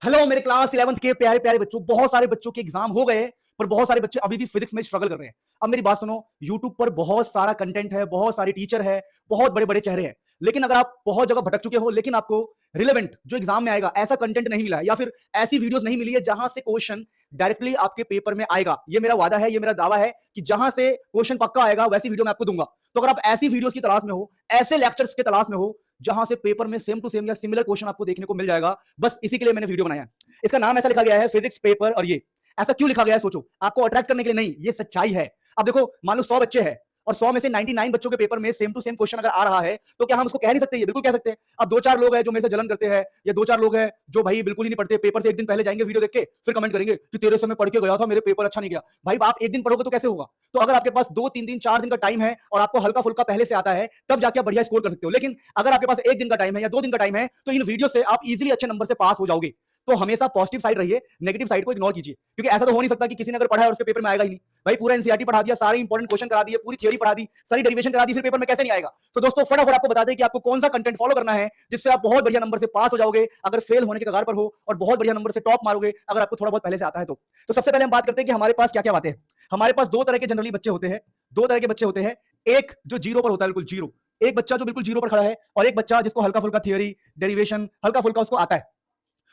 Hello मेरे class 11th के प्यारे प्यारे बच्चों। बहुत सारे बच्चों के एग्जाम हो गए पर बहुत सारे बच्चे अभी भी फिजिक्स में स्ट्रगल कर रहे हैं। अब मेरी बात सुनो, यूट्यूब पर बहुत सारा कंटेंट है, बहुत सारे टीचर है, बहुत बड़े बड़े चेहरे हैं, लेकिन अगर आप बहुत जगह भटक चुके हो लेकिन आपको रिलेवेंट जो एग्जाम में आएगा ऐसा कंटेंट नहीं मिला है या फिर ऐसी वीडियोस नहीं मिली है जहां से क्वेश्चन डायरेक्टली आपके पेपर में आएगा, ये मेरा वादा है, ये मेरा दावा है कि जहां से क्वेश्चन पक्का आएगा वैसी वीडियो मैं आपको दूंगा। तो अगर आप ऐसी वीडियोस की तलाश में हो, ऐसे लेक्चर्स की तलाश में हो जहां से पेपर में सेम टू सेम या सिमिलर क्वेश्चन आपको देखने को मिल जाएगा, बस इसी के लिए मैंने वीडियो बनाया है। इसका नाम ऐसा लिखा गया है फिजिक्स पेपर। और ये ऐसा क्यों लिखा गया है सोचो, आपको अट्रैक्ट करने के लिए नहीं, ये सच्चाई है। अब देखो, मान लो 100 बच्चे हैं और 100 में से 99 बच्चों के पेपर में सेम टू सेम क्वेश्चन अगर आ रहा है तो क्या हम उसको कह नहीं सकते? ये बिल्कुल कह सकते हैं। अब दो चार लोग हैं जो मेरे से जलन करते हैं, या दो चार लोग हैं जो भाई बिल्कुल ही नहीं पढ़ते, पेपर से एक दिन पहले जाएंगे वीडियो देख के फिर कमेंट करेंगे कि तेरे से मैं पढ़ के गया था, मेरे पेपर अच्छा नहीं गया। भाई आप एक दिन पढ़ोगे तो कैसे होगा? तो अगर आपके पास 2 3 दिन 4 दिन का टाइम है और आपको हल्का फुल्का पहले से आता है तब जाके आप बढ़िया स्कोर कर सकते हो। लेकिन अगर आपके पास एक दिन का टाइम है या 2 दिन का टाइम है तो इन वीडियो से आप इजीली अच्छे नंबर से पास हो जाओगे। तो हमेशा पॉजिटिव साइड रहिए, नेगेटिव साइड को इग्नोर कीजिए, क्योंकि ऐसा तो हो नहीं सकता कि किसी ने अगर पढ़ा है और उसके पेपर में आएगा ही नहीं। भाई पूरा एनसीईआरटी पढ़ा दिया, सारे इंपॉर्टेंट क्वेश्चन करा दिए, पूरी थ्योरी पढ़ा दी, सारी डेरिवेशन करा दी, फिर पेपर में कैसे नहीं आएगा? तो दोस्तों फटाफट आपको बता दें कि आपको कौन सा कंटेंट फॉलो करना है जिससे आप बहुत बढ़िया नंबर से पास हो जाओगे अगर फेल होने के कगार पर हो, और बहुत बढ़िया नंबर से टॉप मारोगे अगर आपको थोड़ा बहुत पहले से आता है तो सबसे पहले हम बात करते हैं कि हमारे पास क्या क्या बातें हैं। हमारे पास दो तरह के जनरली बच्चे होते हैं, दो तरह के बच्चे होते हैं। एक जो जीरो पर होता है, बिल्कुल जीरो, एक बच्चा जो बिल्कुल जीरो पर खड़ा है, और एक बच्चा जिसको हल्का फुल्का थियरी डेरिवेशन हल्का फुल्का उसको आता है।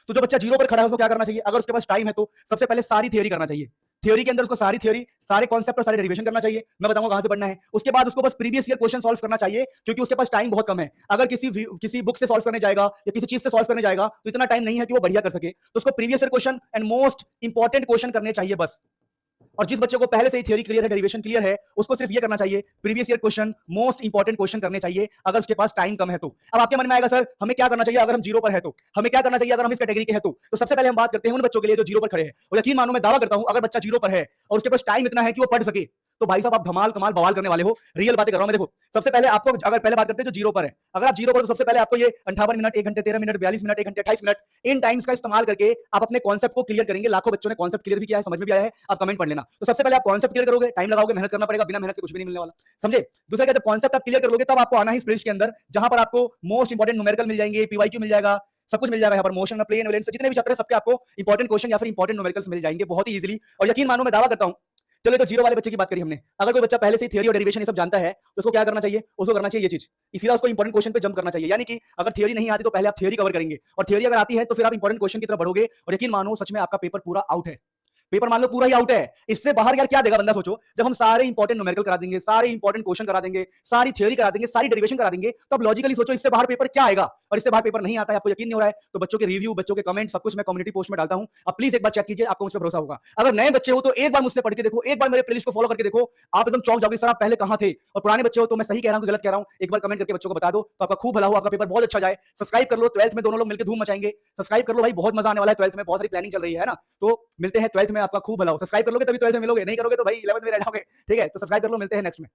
तो जो बच्चा जीरो पर खड़ा है उसको क्या करना चाहिए? अगर उसके पास टाइम है तो सबसे पहले सारी थ्योरी करना चाहिए। थ्योरी के अंदर उसको सारी थ्योरी, सारे कॉन्सेप्ट और सारे डेरिवेशन करना चाहिए। मैं बताऊंगा कहां से पढ़ना है। उसके बाद उसको बस प्रीवियस ईयर क्वेश्चन सॉल्व करना चाहिए, क्योंकि उसके पास टाइम बहुत कम है। अगर किसी बुक से सॉल्व करने जाएगा या किसी चीज से सॉल्व करने जाएगा तो इतना टाइम नहीं है कि वो बढ़िया कर सके। तो उसको previous year question and most important question करने चाहिए बस। और जिस बच्चे को पहले से ही थ्योरी क्लियर है, डेरिवेशन क्लियर है, उसको सिर्फ ये करना चाहिए, previous year question, most important question करने चाहिए अगर उसके पास टाइम कम है तो। अब आपके मन में आएगा सर हमें क्या करना चाहिए अगर हम जीरो पर है तो, हमें क्या करना चाहिए अगर हम इस कैटेगरी के हैं तो सबसे पहले हम बात करते हैं उन बच्चों के लिए जो जीरो पर खड़े हैं। और यकीन मानो मैं दावा करता हूं अगर बच्चा जीरो पर है और उसके पास टाइम इतना है कि वो पढ़ सके तो भाई साहब आप धमाल कमाल बवाल करने वाले हो। रियल बातें कर रहा हूं मैं। देखो सबसे पहले आपको, अगर पहले बात करते हैं जो जीरो पर है, अगर आप जीरो पर तो सबसे पहले आपको ये 58 मिनट, 1 घंटे 13 मिनट, 42 मिनट, 1 घंटे 28 मिनट, इन टाइम्स का इस्तेमाल करके आप अपने कॉन्सेप्ट को क्लियर करेंगे। लाखों बच्चों ने कॉन्सेप्ट क्लियर भी किया है, समझ में भी आया है, आप कमेंट पढ़ लेना। तो सबसे पहले आप कॉन्सेप्ट क्लियर करोगे, टाइम लगाओगे, मेहनत करना पड़ेगा, बिना मेहनत के कुछ भी नहीं मिलने वाला, समझे? दूसरा क्या, जब कॉन्सेप्ट आप क्लियर कर लोगे तब आपको आना ही स्प्लिट्स के अंदर, जहां पर आपको मोस्ट इंपॉर्टेंट न्यूमेरिकल मिल जाएंगे, पीवाईक्यू मिल जाएगा, सब कुछ मिल जाएगा। यहाँ पर मोशन, प्लेन, वेलेंस, जितने भी चैप्टर है सबके आपको इंपॉर्टेंट क्वेश्चन या फिर इंपॉर्टेंट न्यूमेरिकल्स मिल जाएंगे बहुत ही इजीली। और यकीन मानो मैं दावा करता हूं, चलो तो जीरो वाले बच्चे की बात करी हमने। अगर कोई बच्चा पहले से थ्योरी और डेरिवेशन ये सब जानता है तो उसको क्या करना चाहिए? उसको करना चाहिए ये चीज, इसीलिए उसको इंपॉर्टेंट क्वेश्चन पे जंप करना चाहिए। यानी कि अगर थ्योरी नहीं आती तो पहले आप थ्योरी कवर करेंगे, और थ्योरी अगर आती है तो फिर आप इंपॉर्टेंट क्वेश्चन की तरफ बढ़ोगे, और यकीन मानो सच में आपका पेपर पूरा आउट है। पेपर मान लो पूरा ही आउट है, इससे बाहर यार क्या देगा बंदा? सोचो, जब हम सारे इंपॉर्टेंट न्यूमेरिकल करा देंगे, सारे इंपॉर्टेंट क्वेश्चन करा देंगे, सारी थ्योरी करा देंगे, सारी डेरिवेशन करा देंगे, तो अब लॉजिकली सोचो इससे बाहर पेपर क्या आएगा? और इससे बाहर पेपर नहीं आता है, आपको यकीन नहीं हो रहा है तो बच्चों के रिव्यू, बच्चों के कमेंट, सब कुछ मैं कम्युनिटी पोस्ट में डालता हूं। अब प्लीज एक बार चेक कीजिए, आपको मुझ पर भरोसा होगा। अगर नए बच्चे हो तो एक बार मुझसे पढ़ के देखो, एक बार मेरे प्लेलिस्ट को फॉलो करके देखो, आप एकदम चौंक जाओगे सर आप पहले कहां थे। और पुराने बच्चे हो तो मैं सही कह रहा हूं कि गलत कह रहा हूं, एक बार कमेंट करके बच्चों को बता दो तो आपका खूब भला हो, आपका पेपर बहुत अच्छा जाए। सब्सक्राइब कर लो, 12th में दोनों लोग मिलकर धूम मचाएंगे। सब्सक्राइब कर लो भाई, बहुत मजा आने वाला है। 12th में बहुत सारी प्लानिंग चल रही है ना, तो मिलते हैं 12th में। आपका खूब भला हो, सब्सक्राइब कर लोगे तभी 12th में मिलोगे, नहीं करोगे तो भाई 11th में रह जाओगे। ठीक है, तो सब्सक्राइब कर लो, मिलते हैं नेक्स्ट में।